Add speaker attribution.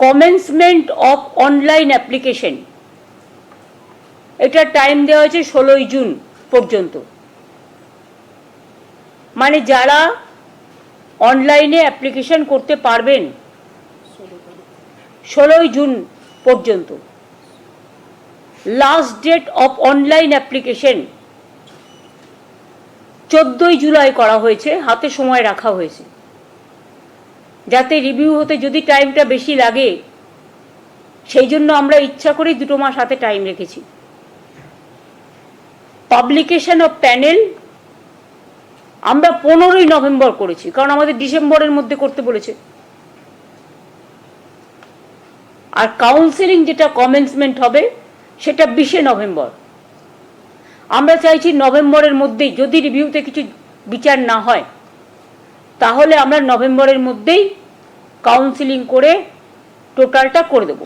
Speaker 1: Commencement of online application, এটা time দেওয়া হয়েছে 16ই জুন পর্যন্ত। মানে যারা অনলাইনে অ্যাপ্লিকেশন করতে পারবেন 16ই জুন পর্যন্ত। Last date of online application 14ই জুলাই করা হয়েছে, হাতে সময় রাখা হয়েছে, যাতে রিভিউ হতে যদি টাইমটা বেশি লাগে সেই জন্য আমরা ইচ্ছা করেই 2 মাস হাতে টাইম রেখেছি। পাবলিকেশন অফ প্যানেল আমরা 15ই নভেম্বর করেছি, কারণ আমাদের ডিসেম্বরের মধ্যে করতে বলেছে। আর কাউন্সেলিং যেটা কমেন্সমেন্ট হবে সেটা 20শে নভেম্বর। আমরা চাইছি নভেম্বরের মধ্যেই, যদি রিভিউতে কিছু বিচার না হয় তাহলে আমরা নভেম্বরের মধ্যেই কাউন্সেলিং করে টোটালটা করে দেব।